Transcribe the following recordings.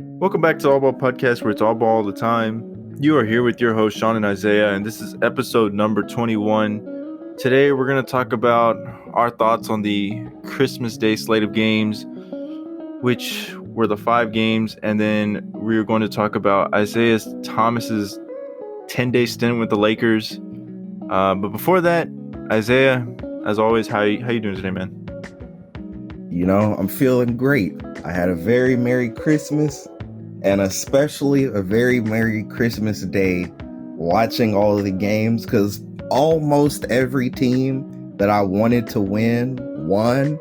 Welcome back to All Ball Podcast, where it's all ball all the time. You are here with your host, Sean and Isaiah, and this is episode number 21. Today, we're going to talk about our thoughts on the Christmas Day slate of games, which were the 5 games, and then we're going to talk about Isaiah Thomas's 10-day stint with the Lakers. But before that, Isaiah, as always, how you doing today, man? I'm feeling great. I had a very Merry Christmas, and especially a very Merry Christmas Day watching all of the games, because almost every team that I wanted to win won.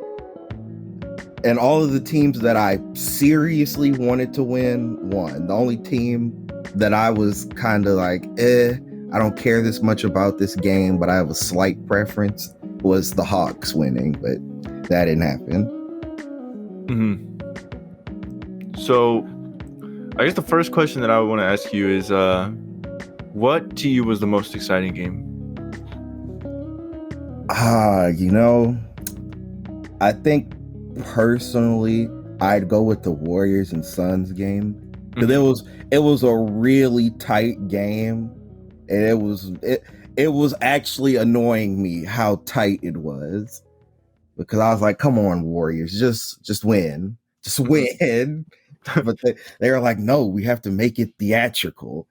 And all of the teams that I seriously wanted to win won. The only team that I was kind of like, I don't care this much about this game, but I have a slight preference, was the Hawks winning, but that didn't happen. So, I guess the first question that I want to ask you is, what to you was the most exciting game? I think personally, I'd go with the Warriors and Suns game, because it was a really tight game, and it was actually annoying me how tight it was, because I was like, come on, Warriors, just win. But they were like, no, we have to make it theatrical.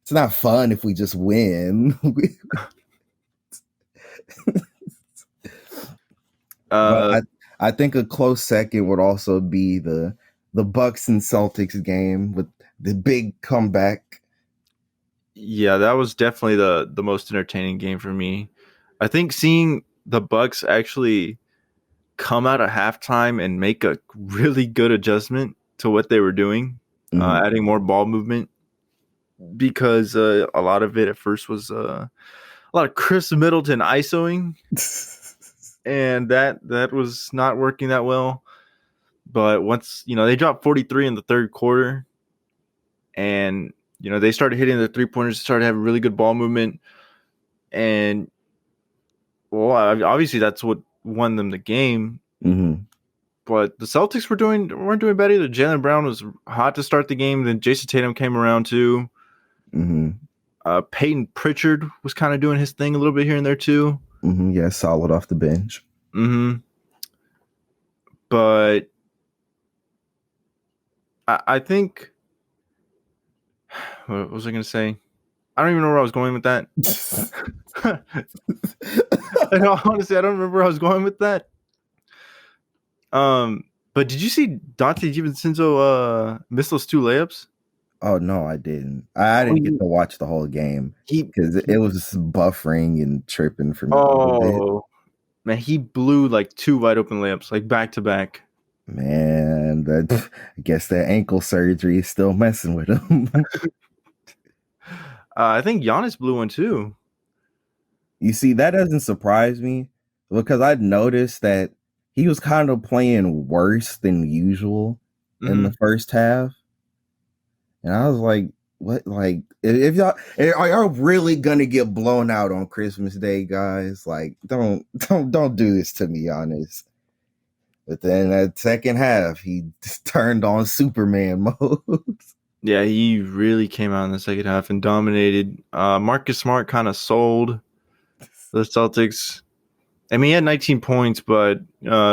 It's not fun if we just win. But I think a close second would also be the Bucks and Celtics game with the big comeback. Yeah, that was definitely the most entertaining game for me. I think seeing the Bucks actually come out at halftime and make a really good adjustment to what they were doing, adding more ball movement, because a lot of it at first was a lot of Chris Middleton isoing, and that was not working that well. But once they dropped 43 in the third quarter, and they started hitting the 3-pointers, started having really good ball movement, and well, obviously that's what won them the game. But the Celtics weren't doing bad either. Jaylen Brown was hot to start the game. Then Jason Tatum came around too. Peyton Pritchard was kind of doing his thing a little bit here and there too. Yeah, solid off the bench. But I think, what was I going to say? I don't even know where I was going with that. Honestly, I don't remember where I was going with that. But did you see Dante DiVincenzo miss those 2 layups? Oh no, I didn't. I didn't get to watch the whole game because it was buffering and tripping for me. Oh man, he blew like 2 wide open layups, like back to back. Man, I guess that ankle surgery is still messing with him. I think Giannis blew one too. You see, that doesn't surprise me, because I'd noticed that he was kind of playing worse than usual in the first half. And I was like, what? Like, if y'all are y'all really gonna get blown out on Christmas Day, guys? Like, don't do this to me, Giannis. But then that second half, he just turned on Superman mode. Yeah, he really came out in the second half and dominated. Marcus Smart kind of sold the Celtics. I mean, he had 19 points, but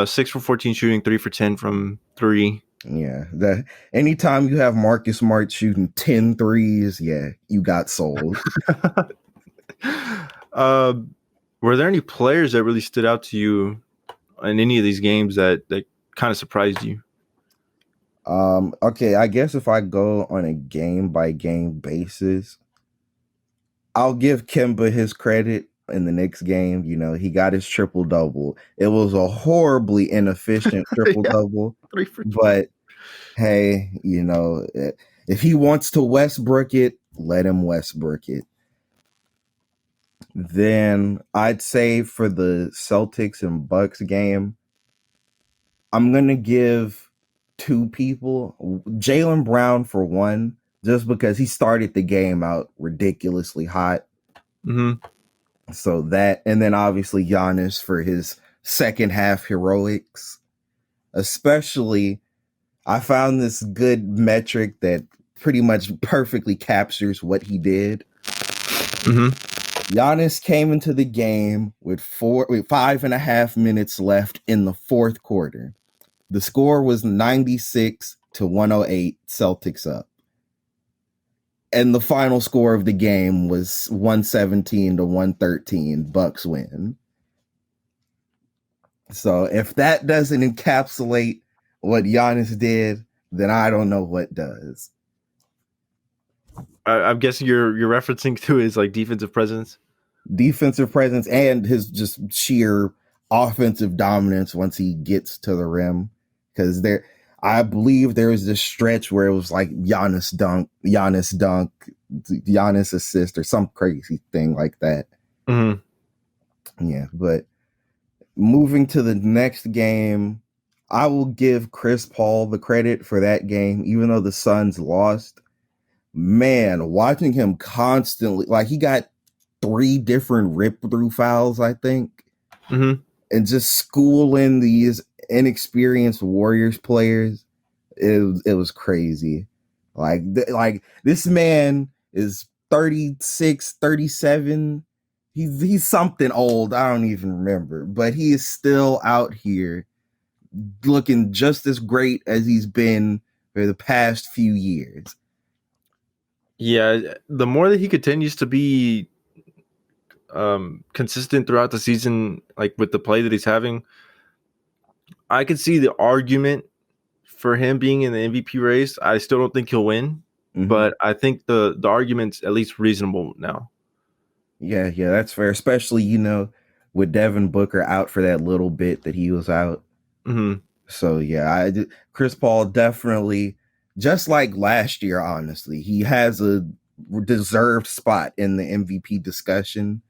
6 for 14 shooting, 3 for 10 from 3. Yeah, that anytime you have Marcus Smart shooting 10 threes, yeah, you got sold. Were there any players that really stood out to you in any of these games that kind of surprised you? Okay, I guess if I go on a game by game basis, I'll give Kemba his credit in the next game. He got his triple double. It was a horribly inefficient triple double, 3 for 12. but hey, if he wants to Westbrook it, let him Westbrook it. Then I'd say for the Celtics and Bucks game, I'm going to give 2 people. Jaylen Brown for one, just because he started the game out ridiculously hot. So that, and then obviously Giannis for his second half heroics. Especially, I found this good metric that pretty much perfectly captures what he did. Mm-hmm. Giannis came into the game with 5.5 minutes left in the fourth quarter. The score was 96 to 108, Celtics up. And the final score of the game was 117 to 113, Bucks win. So if that doesn't encapsulate what Giannis did, then I don't know what does. I'm guessing you're referencing to his like defensive presence. Defensive presence and his just sheer offensive dominance once he gets to the rim. Because I believe there was this stretch where it was like Giannis dunk, Giannis assist, or some crazy thing like that. Mm-hmm. Yeah, but moving to the next game, I will give Chris Paul the credit for that game, even though the Suns lost. Man, watching him constantly, like he got 3 different rip through fouls, I think, Mm-hmm. and just schooling these inexperienced Warriors players. It was crazy. Like this man is 36, 37. He's something old. I don't even remember, but he is still out here looking just as great as he's been for the past few years. Yeah, the more that he continues to be consistent throughout the season, like with the play that he's having, I could see the argument for him being in the MVP race. I still don't think he'll win, Mm-hmm. but I think the argument's at least reasonable now. Yeah, that's fair. Especially, with Devin Booker out for that little bit that he was out. Mm-hmm. So yeah, Chris Paul definitely, just like last year, honestly, he has a deserved spot in the MVP discussion.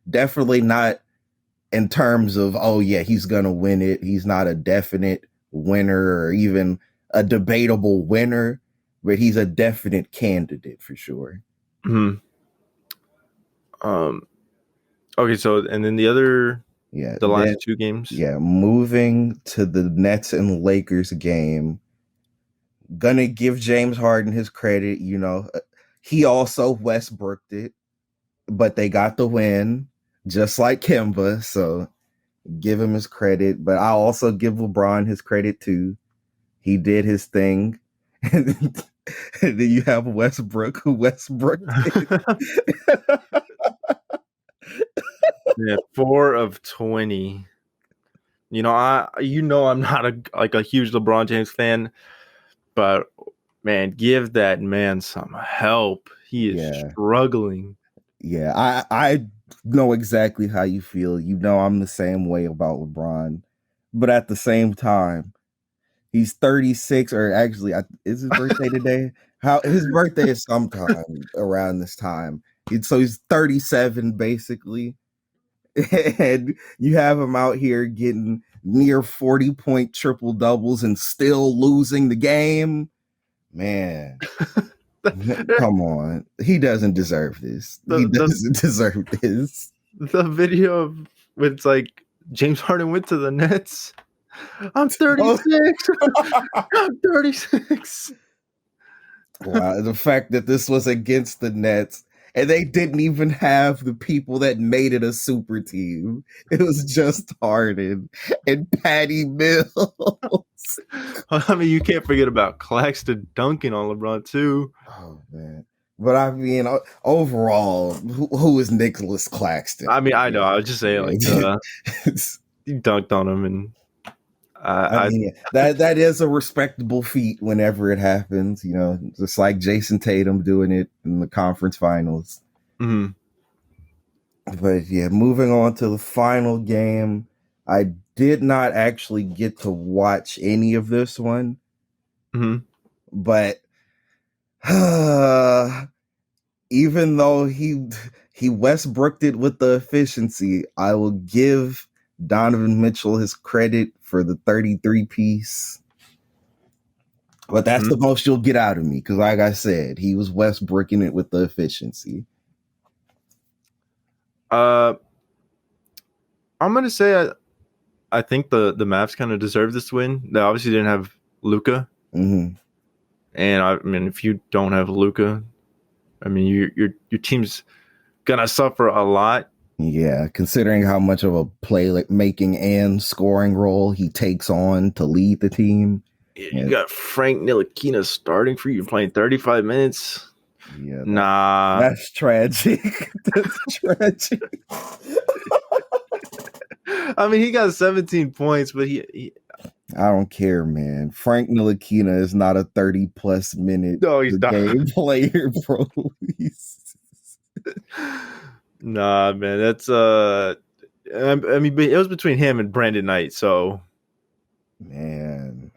Definitely not in terms of, oh yeah, he's gonna win it. He's not a definite winner or even a debatable winner, but he's a definite candidate for sure. Mm-hmm. Um. Okay. So, and then Yeah, the then last two games. yeah, moving to the Nets and Lakers game, gonna give James Harden his credit. He also Westbrooked it, but they got the win, just like Kemba. So give him his credit. But I'll also give LeBron his credit too. He did his thing. And then you have Westbrook, who Westbrooked it. Yeah, 4 of 20. I'm not a huge LeBron James fan, but man, give that man some help. He is Yeah, struggling. yeah. I know exactly how you feel. I'm the same way about LeBron, but at the same time, he's 36, or actually, is his birthday today? How his birthday is sometime around this time. So he's 37 basically, and you have him out here getting near 40-point triple doubles and still losing the game. Man, the come on. He doesn't deserve this. He the doesn't deserve this. the video of when it's like James Harden went to the Nets. I'm Oh, 36. I'm 36. wow, the fact that this was against the Nets and they didn't even have the people that made it a super team. It was just Harden and Patty Mills. I mean, you can't forget about Claxton dunking on LeBron too. Oh man. But I mean, overall, who is Nicholas Claxton? I mean, I know. I was just saying, like, Yeah. he dunked on him, and I I mean, yeah, that is a respectable feat whenever it happens, just like Jason Tatum doing it in the conference finals. mhm, But yeah, moving on to the final game, I did not actually get to watch any of this one, mhm. but even though he Westbrooked it with the efficiency, I will give Donovan Mitchell his credit for the 33 piece. But that's Mhm. the most you'll get out of me because, like I said, he was Westbrooking it with the efficiency. Uh, I'm gonna say I think the Mavs kind of deserve this win. They obviously didn't have Luca, Hmm. And I mean, if you don't have Luca, I mean, your team's gonna suffer a lot. Yeah, considering how much of a play making and scoring role he takes on to lead the team. You Yeah, got Frank Ntilikina starting for you, playing 35 minutes. yeah, Nah, that's tragic. That's tragic. I mean he got 17 points, but he I don't care, man. Frank Ntilikina is not a 30 plus minute no, he's per not. game player, bro. Nah, man, that's I mean, it was between him and Brandon Knight, so Man,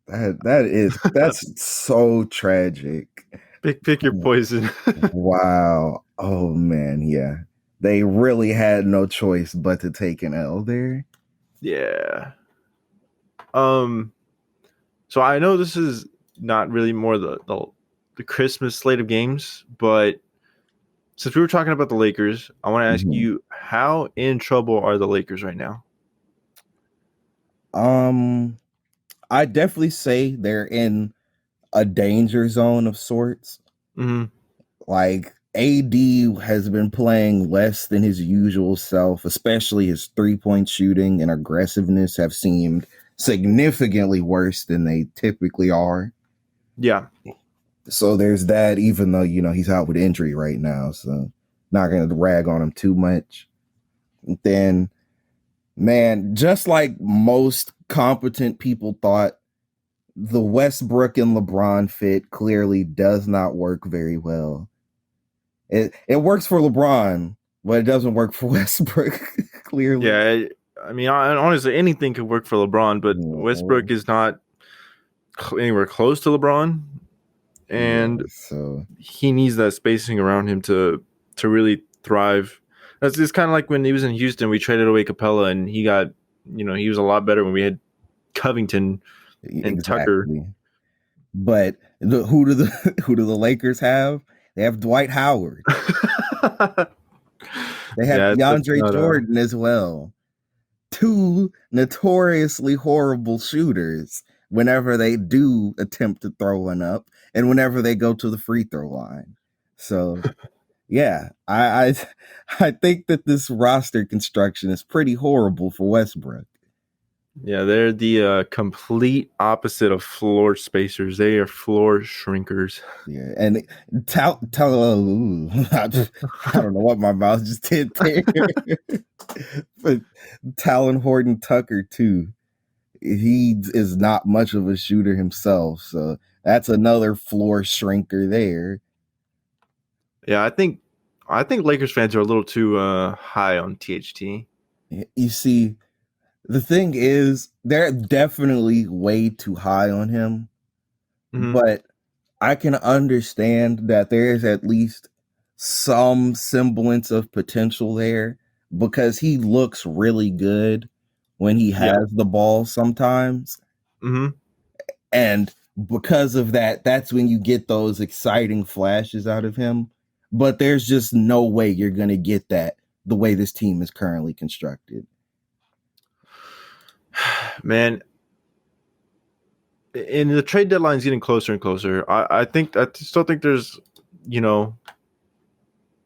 that's so tragic. pick your poison. Wow. Oh man, yeah. They really had no choice but to take an L there. Yeah. Um. So I know this is not really more the Christmas slate of games, but since we were talking about the Lakers, I want to ask Mhm. you how in trouble are the Lakers right now? Um, I definitely say they're in a danger zone of sorts. Hmm. Like AD has been playing less than his usual self, especially his 3-point shooting and aggressiveness have seemed significantly worse than they typically are. Yeah. So there's that, even though, he's out with injury right now. So not going to rag on him too much. Then, man, just like most competent people thought, the Westbrook and LeBron fit clearly does not work very well. It works for LeBron, but it doesn't work for Westbrook, clearly. Yeah. I mean, honestly, anything could work for LeBron, but Mhm. Westbrook is not anywhere close to LeBron, Yeah, and so he needs that spacing around him to really thrive. That's just kind of like when he was in Houston. We traded away Capella, and he got, he was a lot better when we had Covington and Tucker. exactly. But who do the who do the Lakers have? They have Dwight Howard. They have That's DeAndre not a Jordan as well. Two notoriously horrible shooters whenever they do attempt to throw one up and whenever they go to the free throw line. So yeah, I think that this roster construction is pretty horrible for Westbrook. yeah. They're the complete opposite of floor spacers. They are floor shrinkers. Yeah, and I don't know what my mouth just did there, but Talon Horton Tucker too. He is not much of a shooter himself, so that's another floor shrinker there. Yeah, I think Lakers fans are a little too high on THT. You see, the thing is, they're definitely way too high on him, Hmm. but I can understand that there is at least some semblance of potential there because he looks really good when he Yeah. has the ball sometimes. Hmm. And because of that, that's when you get those exciting flashes out of him. But there's just no way you're going to get that the way this team is currently constructed. Man, and the trade deadline's getting closer and closer. I still think there's, you know,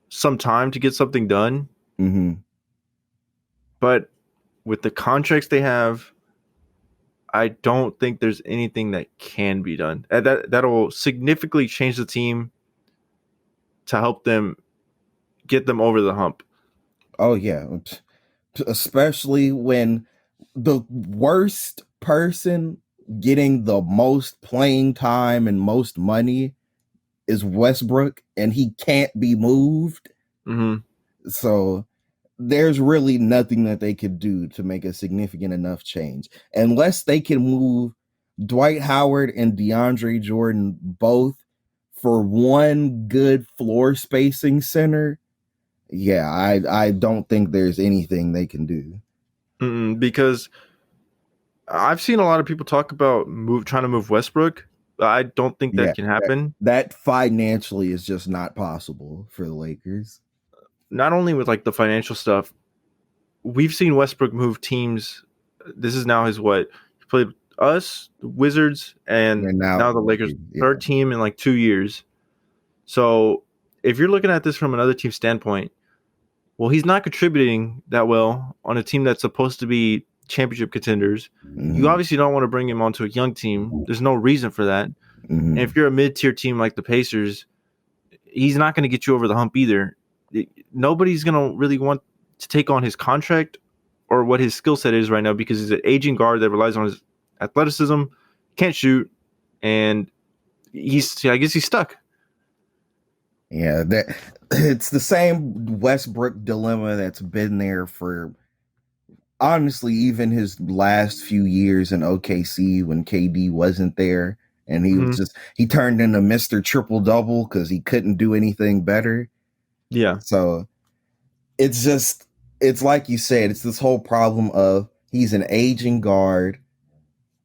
some time to get something done, Hmm. but with the contracts they have, I don't think there's anything that can be done. That'll significantly change the team to help them get them over the hump. Oh, yeah. Especially when the worst person getting the most playing time and most money is Westbrook, and he can't be moved. Hmm. So there's really nothing that they could do to make a significant enough change unless they can move Dwight Howard and DeAndre Jordan both for one good floor spacing center. Yeah, I don't think there's anything they can do. Because I've seen a lot of people talk about trying to move Westbrook. I don't think that Yeah, can that, happen. that financially is just not possible for the Lakers. Not only with like the financial stuff, we've seen Westbrook move teams. This is now his what? He played us, the Wizards, and And now, now the Lakers, yeah. third team in like 2 years. So if you're looking at this from another team's standpoint, well, he's not contributing that well on a team that's supposed to be championship contenders. You Hmm. obviously don't want to bring him onto a young team. There's no reason for that. And Hmm. if you're a mid-tier team like the Pacers, he's not going to get you over the hump either. Nobody's going to really want to take on his contract or what his skill set is right now because he's an aging guard that relies on his athleticism, can't shoot, and I guess he's stuck. Yeah, that it's the same Westbrook dilemma that's been there for honestly even his last few years in OKC when KD wasn't there and he was Mm-hmm. just he turned into Mr. Triple Double because he couldn't do anything better. Yeah. So it's like you said, it's this whole problem of he's an aging guard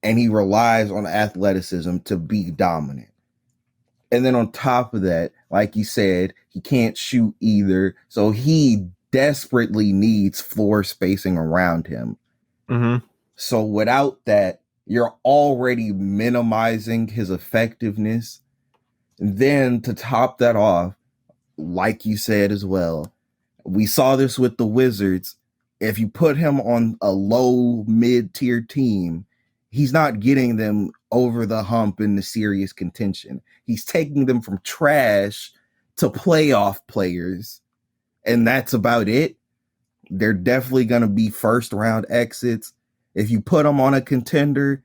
and he relies on athleticism to be dominant. And then on top of that, like you said, he can't shoot either. So he desperately needs floor spacing around him. Mm-hmm. So without that, you're already minimizing his effectiveness. And then to top that off, like you said as well, we saw this with the Wizards. If you put him on a low mid tier team, he's not getting them over the hump in the serious contention. He's taking them from trash to playoff players, and that's about it. They're definitely going to be first round exits. If you put them on a contender,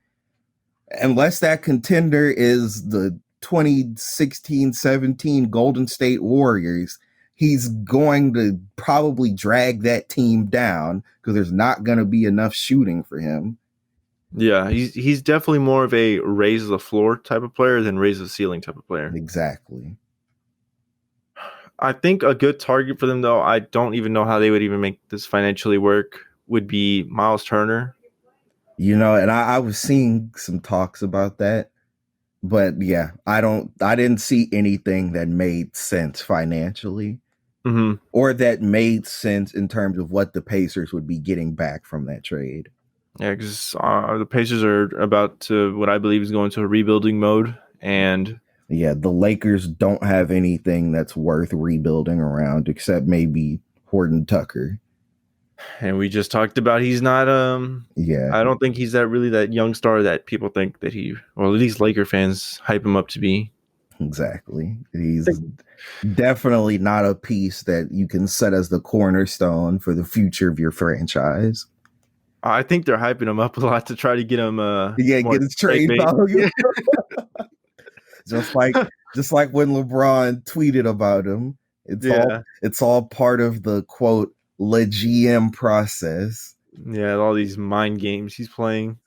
unless that contender is the 2016-17 Golden State Warriors, he's going to probably drag that team down because there's not going to be enough shooting for him. Yeah, he's definitely more of a raise the floor type of player than raise the ceiling type of player. Exactly. I think a good target for them, though, I don't even know how they would even make this financially work, would be Miles Turner. You know, and I was seeing some talks about that. But yeah, I didn't see anything that made sense financially Mm-hmm. or that made sense in terms of what the Pacers would be getting back from that trade. Yeah, because the Pacers are about to what I believe is going to a rebuilding mode, and Yeah, the Lakers don't have anything that's worth rebuilding around except maybe Horton Tucker. we just talked about he's not. Yeah, I don't think he's that really that young star that people think that he, or at least Laker fans hype him up to be. exactly. He's definitely not a piece that you can set as the cornerstone for the future of your franchise. I think they're hyping him up a lot to try to get him Yeah, more get his trade bait. value. just like just like when LeBron tweeted about him. Yeah, It's all part of the quote le GM process. yeah, all these mind games he's playing.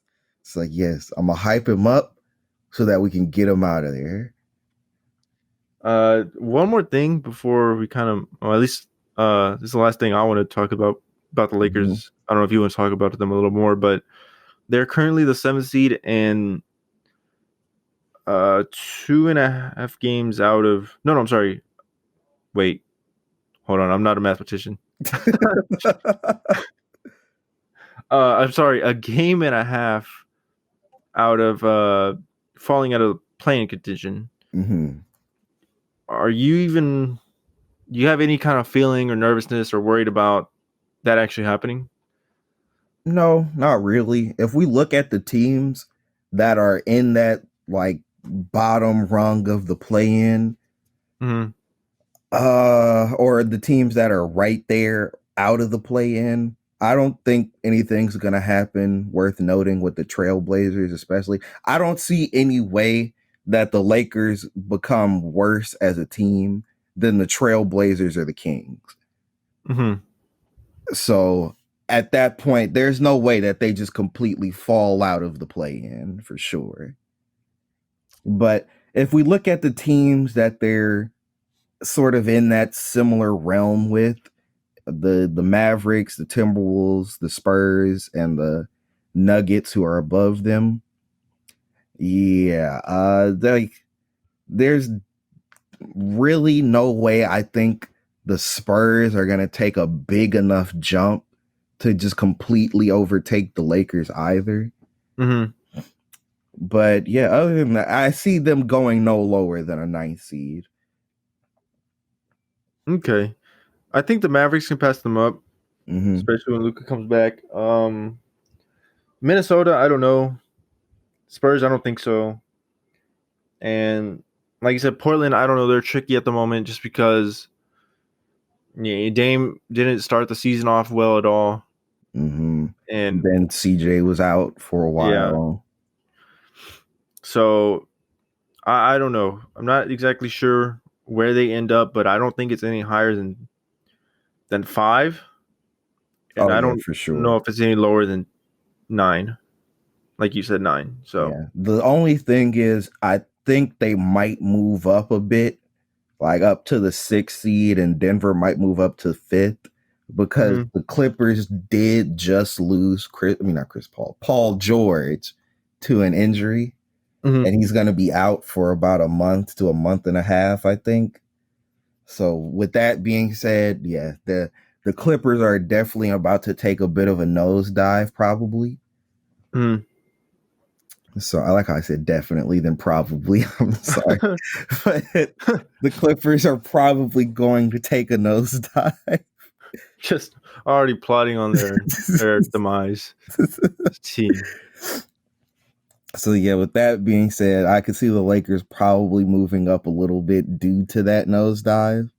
It's like, yes, I'm gonna hype him up so that we can get him out of there. One more thing before we kind of, or at least, this is the last thing I want to talk about the Mm-hmm. Lakers. I don't know if you want to talk about them a little more, but they're currently the 7th seed and 2.5 games out of. No, I'm sorry. Wait, hold on. I'm not a mathematician. I'm sorry. A game and a half out of falling out of playing contention. Mm-hmm. Are you even? Do you have any kind of feeling or nervousness or worried about that actually happening? No, not really. If we look at the teams that are in that like bottom rung of the play-in, Mm-hmm. or the teams that are right there out of the play-in, I don't think anything's gonna happen worth noting with the Trailblazers, especially. I don't see any way that the Lakers become worse as a team than the Trailblazers or the Kings. Mm-hmm. So at that point, there's no way that they just completely fall out of the play-in for sure. But if we look at the teams that they're sort of in that similar realm with, the Mavericks, the Timberwolves, the Spurs, and the Nuggets who are above them, yeah, there's really no way I think the Spurs are going to take a big enough jump to just completely overtake the Lakers either. Mm-hmm. But yeah, other than that, I see them going no lower than a ninth seed. Okay. I think the Mavericks can pass them up, Hmm. especially when Luka comes back. Minnesota, I don't know. Spurs, I don't think so. And like you said, Portland, I don't know. They're tricky at the moment just because yeah, Dame didn't start the season off well at all. Hmm. And Then CJ was out for a yeah, while. so I don't know. I'm not exactly sure where they end up, but I don't think it's any higher than 5. And Oh I yeah, don't for know sure. if it's any lower than 9, like you said, 9. So, Yeah. The only thing is, I think they might move up a bit, like up to the sixth seed, and Denver might move up to fifth because mhm, the Clippers did just lose not Chris Paul, Paul George to an injury, mhm, and he's going to be out for about a month to a month and a half, I think. So with that being said, yeah, the Clippers are definitely about to take a bit of a nosedive, probably. mhm. So I like how I said definitely, then probably. I'm sorry, but the Clippers are probably going to take a nosedive. Just already plotting on their demise team. So yeah, with that being said, I could see the Lakers probably moving up a little bit due to that nosedive.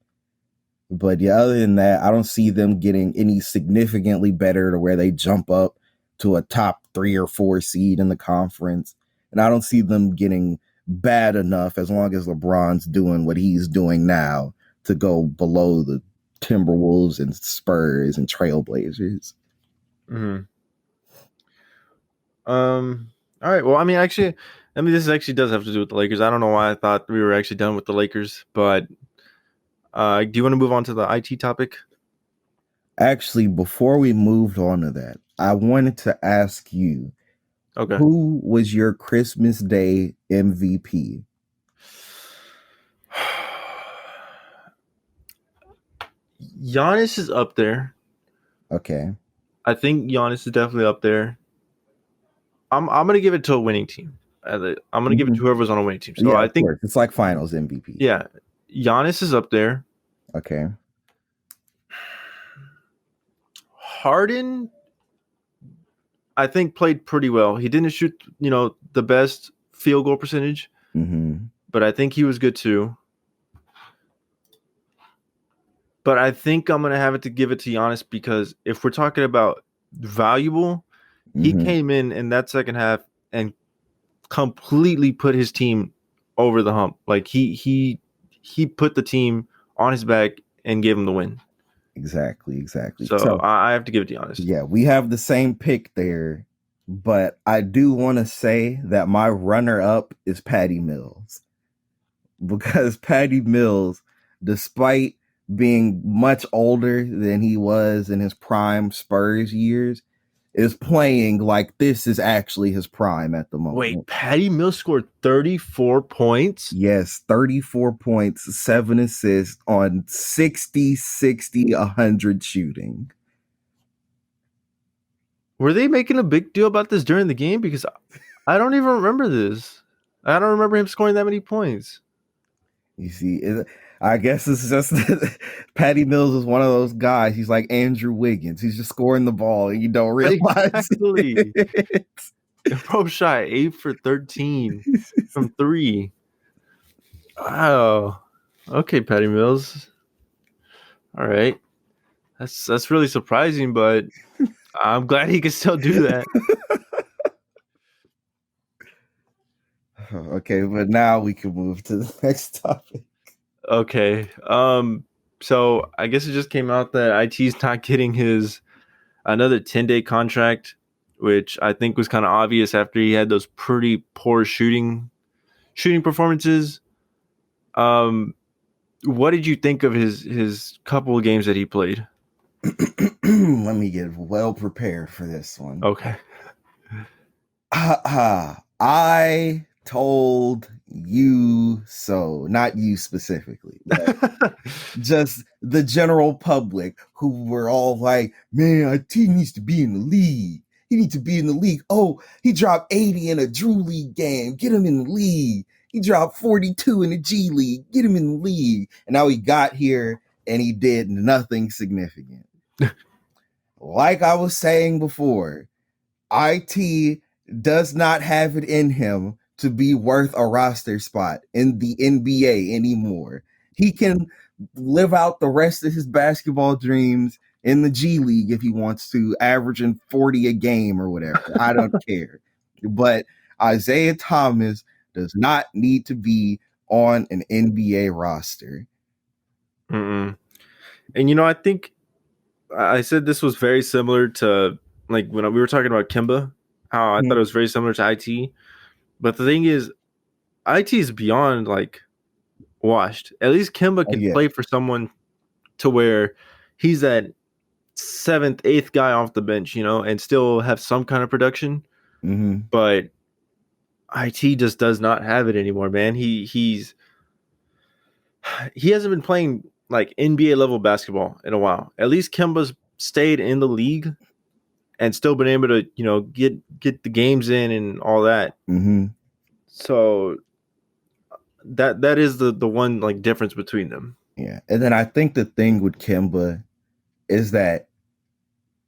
But yeah, other than that, I don't see them getting any significantly better to where they jump up to a top 3 or 4 seed in the conference. And I don't see them getting bad enough as long as LeBron's doing what he's doing now to go below the Timberwolves and Spurs and Trailblazers. Mhm. All right. Well, I mean, actually, this actually does have to do with the Lakers. I don't know why I thought we were actually done with the Lakers, but do you want to move on to the IT topic? Actually, before we moved on to that, I wanted to ask you, Okay. who was your Christmas Day MVP? Giannis is up there. Okay. I think Giannis is definitely up there. I'm gonna give it to a winning team. I'm gonna give it Mhm. to whoever's on a winning team. So Yeah, I of think course. It's like finals MVP. yeah, Giannis is up there. Okay. Harden, I think played pretty well. He didn't shoot the best field goal percentage, Mm-hmm. but I think he was good too. But I think I'm gonna have it to give it to Giannis because if we're talking about valuable, he Mm-hmm. came in that second half and completely put his team over the hump. Like he put the team on his back and gave him the win. Exactly, exactly. So So I have to give it to Giannis. yeah, we have the same pick there, but I do want to say that my runner up is Patty Mills because Patty Mills, despite being much older than he was in his prime Spurs years, is playing like this is actually his prime at the Wait, moment. Patty Mills scored 34 points? Yes, 34 points, 7 assists on 60, 60, 100 shooting. Were they making a big deal about this during the game? Because I don't even remember this. I don't remember him scoring that many points. You see, I guess it's just Patty Mills is one of those guys. He's like Andrew Wiggins. He's just scoring the ball and you don't realize Exactly. it. Bro shot 8 for 13 from 3. Wow. Okay, Patty Mills. All right. That's really surprising, but I'm glad he can still do that. Okay, but now we can move to the next topic. Okay. So I guess it just came out that IT's not getting his another 10-day contract, which I think was kind of obvious after he had those pretty poor shooting performances. Um, what did you think of his couple of games that he played? Let me get well prepared for this one. Okay. I told you so, not you specifically, but just the general public who were all like, man, our team needs to be in the league. He needs to be in the league. Oh, he dropped 80 in a Drew League game. Get him in the league. He dropped 42 in the G League. Get him in the league. And now he got here and he did nothing significant. Like I was saying before, IT does not have it in him to be worth a roster spot in the NBA anymore. He can live out the rest of his basketball dreams in the G League if he wants to, averaging 40 a game or whatever. I don't care. But Isaiah Thomas does not need to be on an NBA roster. Mm-mm. And I think I said this was very similar to like when we were talking about Kemba, how I thought it was very similar to IT. But the thing is, IT is beyond like washed. At least Kemba can play for someone to where he's that seventh, eighth guy off the bench, and still have some kind of production. Mm-hmm. But IT just does not have it anymore, man. He hasn't been playing like NBA level basketball in a while. At least Kemba's stayed in the league and still been able to, get the games in and all that. Mm-hmm. So that is the one like difference between them. Yeah. And then I think the thing with Kemba is that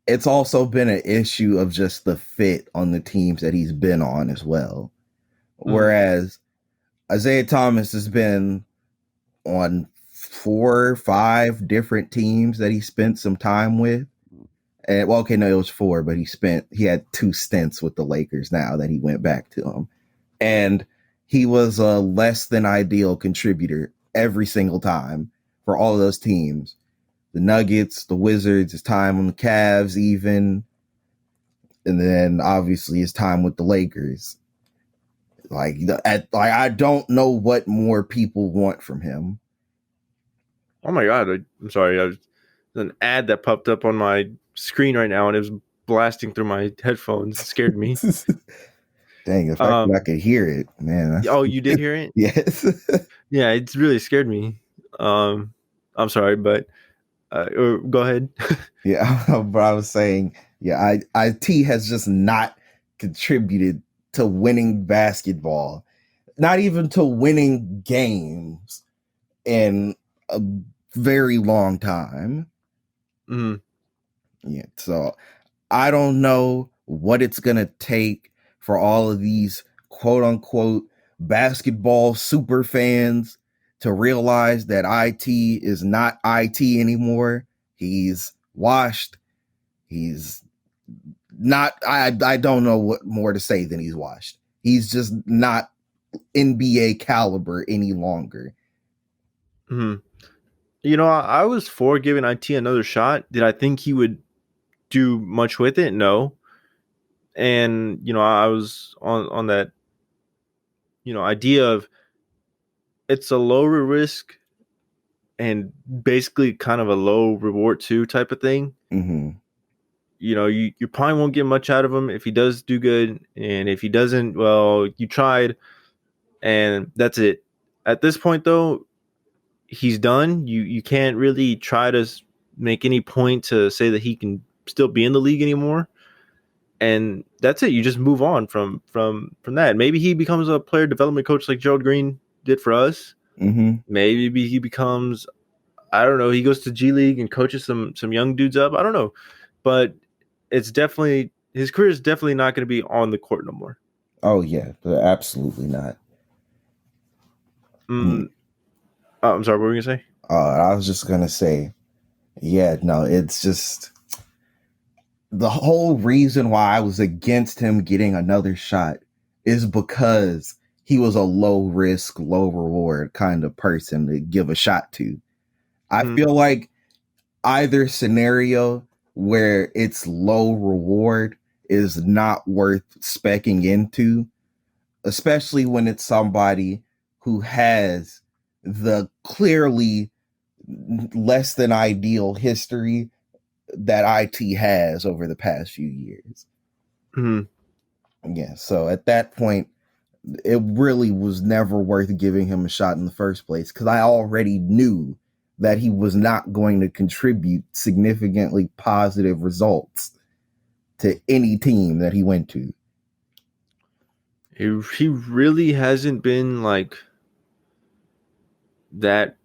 it's also been an issue of just the fit on the teams that he's been on as well. Whereas Isaiah Thomas has been on 4 or 5 different teams that he spent some time with. And well, okay, no, it was 4, but he had 2 stints with the Lakers now that he went back to them. And he was a less than ideal contributor every single time for all of those teams. The Nuggets, the Wizards, his time on the Cavs even. And then obviously his time with the Lakers. Like I don't know what more people want from him. Oh my God. I'm sorry. There's an ad that popped up on my screen right now and it was blasting through my headphones. It scared me. Dang, if I could hear it, man. Oh, you did hear it? Yes. Yeah, it's really scared me. I'm sorry, but go ahead. Yeah, but I was saying, yeah, IT has just not contributed to winning basketball, not even to winning games in a very long time. Yeah, so I don't know what it's gonna take for all of these quote unquote basketball super fans to realize that IT is not IT anymore. He's washed. He's not, I don't know what more to say than he's washed. He's just not NBA caliber any longer. I was for giving IT another shot. Did I think he would do much with it? No. And, I was on that, idea of it's a lower risk and basically kind of a low reward too type of thing. Mm-hmm. You probably won't get much out of him if he does do good. And if he doesn't, well, you tried and that's it. At this point though, he's done. You can't really try to make any point to say that he can still be in the league anymore. And that's it. You just move on from that. Maybe he becomes a player development coach like Gerald Green did for us. Mm-hmm. Maybe he becomes, I don't know, he goes to G League and coaches some young dudes up. I don't know. But it's definitely, his career is definitely not going to be on the court no more. Oh, yeah. Absolutely not. I'm sorry, what were you going to say? I was just going to say, yeah, no, it's just the whole reason why I was against him getting another shot is because he was a low risk, low reward kind of person to give a shot to. I feel like either scenario where it's low reward is not worth speccing into, especially when it's somebody who has the clearly less than ideal history that IT has over the past few years. Yeah, so at that point, it really was never worth giving him a shot in the first place because I already knew that he was not going to contribute significantly positive results to any team that he went to. He really hasn't been like that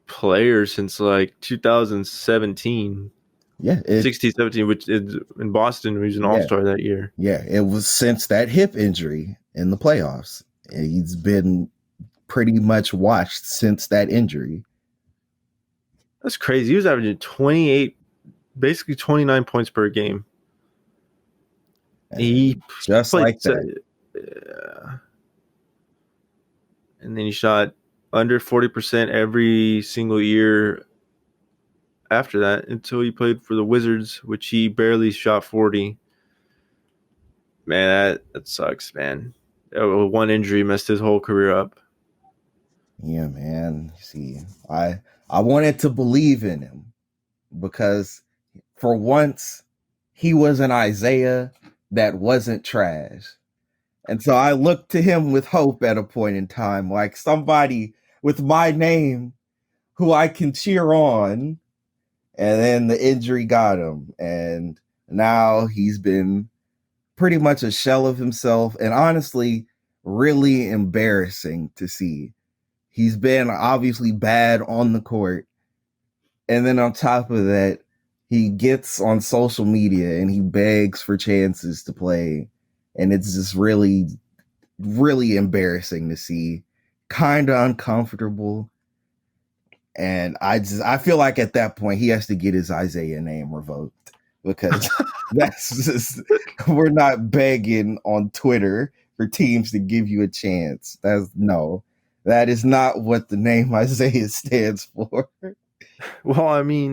player since like 2017, Yeah, 16, 17, which is in Boston. He was an All yeah, Star that year. yeah. It was since that hip injury in the playoffs. He's been pretty much washed since that injury. That's crazy. He was averaging 28, basically 29 points per game. He Just played, like that. and then he shot under 40% every single year after that until he played for the Wizards, which he barely shot 40. Man, that sucks, man. One injury messed his whole career up. Yeah, man. See, I wanted to believe in him because for once he was an Isaiah that wasn't trash. And so I looked to him with hope at a point in time, like somebody with my name who I can cheer on. And then the injury got him. And now he's been pretty much a shell of himself. And honestly, really embarrassing to see. He's been obviously bad on the court. And then on top of that, he gets on social media and he begs for chances to play. And it's just really, really embarrassing to see. Kind of uncomfortable. And I feel like at that point he has to get his Isaiah name revoked because that's just, we're not begging on Twitter for teams to give you a chance. That is not what the name Isaiah stands for. Well, I mean,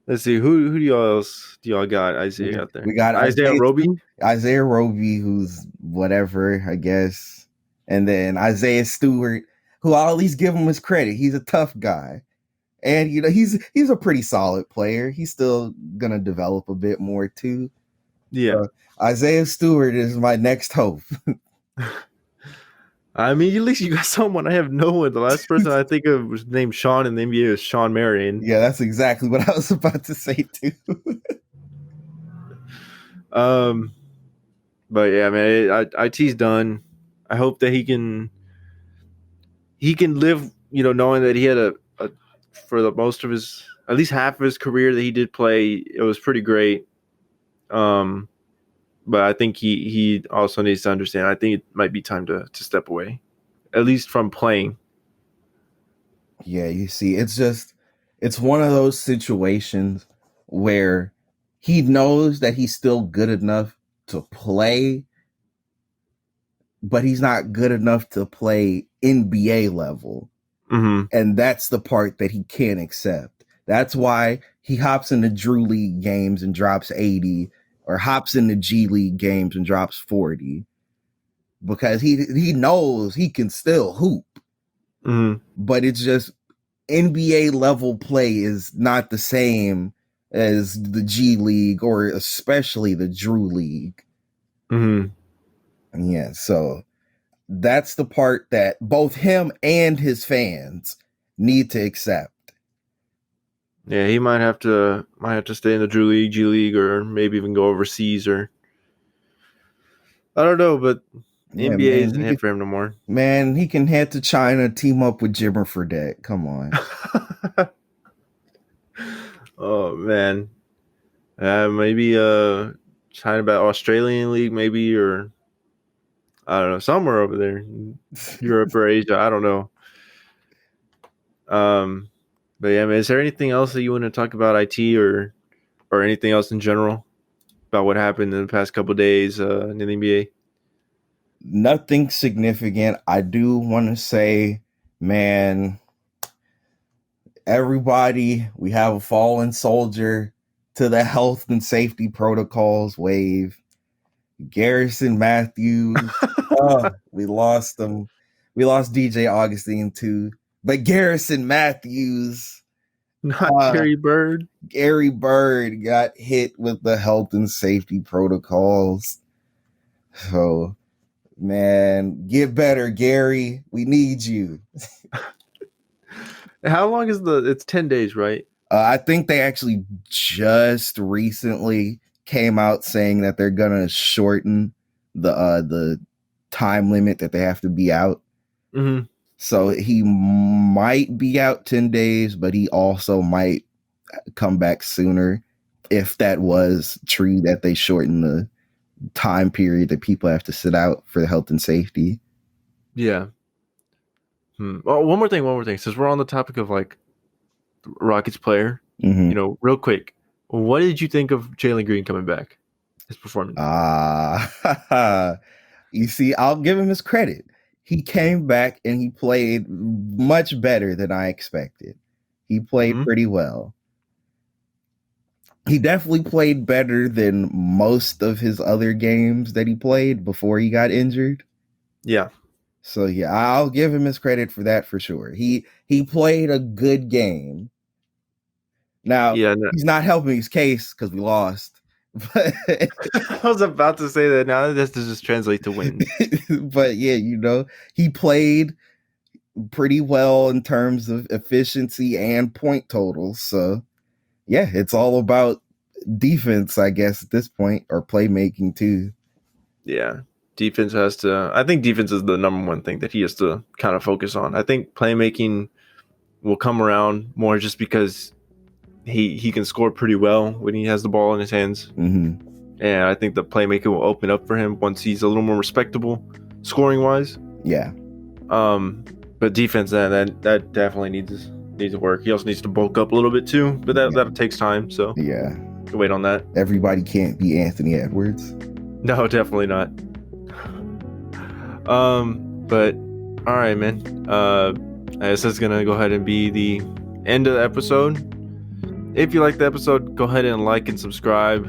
let's see, who do y'all got Isaiah out there? We got Isaiah Roby? Isaiah Roby, who's whatever, I guess. And then Isaiah Stewart, who I'll at least give him his credit. He's a tough guy. And he's a pretty solid player. He's still gonna develop a bit more too. Yeah. Isaiah Stewart is my next hope. I mean, at least you got someone. I have no one. The last person I think of was named Sean in the NBA was Sean Marion. Yeah, that's exactly what I was about to say too. But yeah, man, IT's done. I hope that he can live, knowing that he had a for the most of his, at least half of his career that he did play, it was pretty great. But I think he also needs to understand. I think it might be time to step away, at least from playing. Yeah, you see, it's one of those situations where he knows that he's still good enough to play, but he's not good enough to play NBA level. Mm-hmm. And that's the part that he can't accept. That's why he hops into Drew League games and drops 80, or hops into G League games and drops 40. Because he knows he can still hoop. Mm-hmm. But it's just NBA level play is not the same as the G League or especially the Drew League. Mm-hmm. Yeah, so that's the part that both him and his fans need to accept. Yeah, he might have to stay in the Drew League, G League, or maybe even go overseas, or I don't know. But Yeah, NBA man, isn't hit for him no more. Man, he can head to China, team up with Jimmer Fredette. Come on. Oh man, maybe China, about Australian League, maybe, or I don't know, somewhere over there, Europe or Asia. I don't know. But yeah, man, is there anything else that you want to talk about IT, or anything else in general about what happened in the past couple of days in the NBA? Nothing significant. I do want to say, man, everybody, we have a fallen soldier to the health and safety protocols wave. Garrison Matthews. We lost him. We lost DJ Augustine too. But Garrison Matthews, Not Gary Bird. Gary Bird got hit with the health and safety protocols. So, man, get better, Gary. We need you. How long is it's 10 days, right? I think they actually just recently came out saying that they're gonna shorten the time limit that they have to be out. Mm-hmm. So he might be out 10 days, but he also might come back sooner if that was true that they shorten the time period that people have to sit out for the health and safety. Yeah. Oh, one more thing. Since we're on the topic of like Rockets player, real quick, what did you think of Jalen Green coming back? His performance. You see, I'll give him his credit. He came back and he played much better than I expected. He played pretty well. He definitely played better than most of his other games that he played before he got injured. Yeah. So yeah, I'll give him his credit for that for sure. He played a good game. Now, he's not helping his case because we lost. But I was about to say that now this does just translate to wins. But yeah, he played pretty well in terms of efficiency and point totals. So yeah, it's all about defense, I guess, at this point, or playmaking too. Yeah. I think defense is the number one thing that he has to kind of focus on. I think playmaking will come around more just because he can score pretty well when he has the ball in his hands. Mm-hmm. And I think the playmaking will open up for him once he's a little more respectable scoring wise. Yeah. But defense, that definitely needs to work. He also needs to bulk up a little bit too, but that takes time. So yeah, wait on that. Everybody can't be Anthony Edwards. No, definitely not. But all right, man. I guess that's gonna go ahead and be the end of the episode. If you like the episode, go ahead and like and subscribe.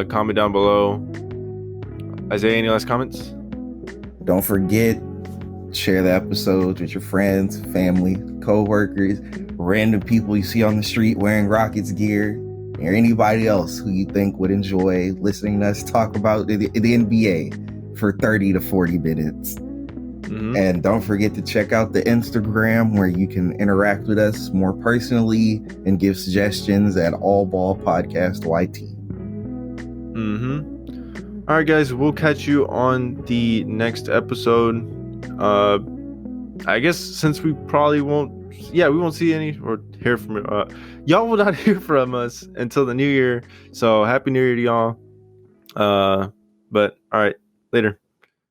Comment down below. Isaiah, any last comments? Don't forget, share the episode with your friends, family, co-workers, random people you see on the street wearing Rockets gear, or anybody else who you think would enjoy listening to us talk about the NBA for 30 to 40 minutes. Mm-hmm. And don't forget to check out the Instagram where you can interact with us more personally and give suggestions at All Ball Podcast YT. Mm-hmm. All right, guys, we'll catch you on the next episode. I guess since we probably won't see any or hear from y'all will not hear from us until the new year. So happy new year to y'all. But all right, later.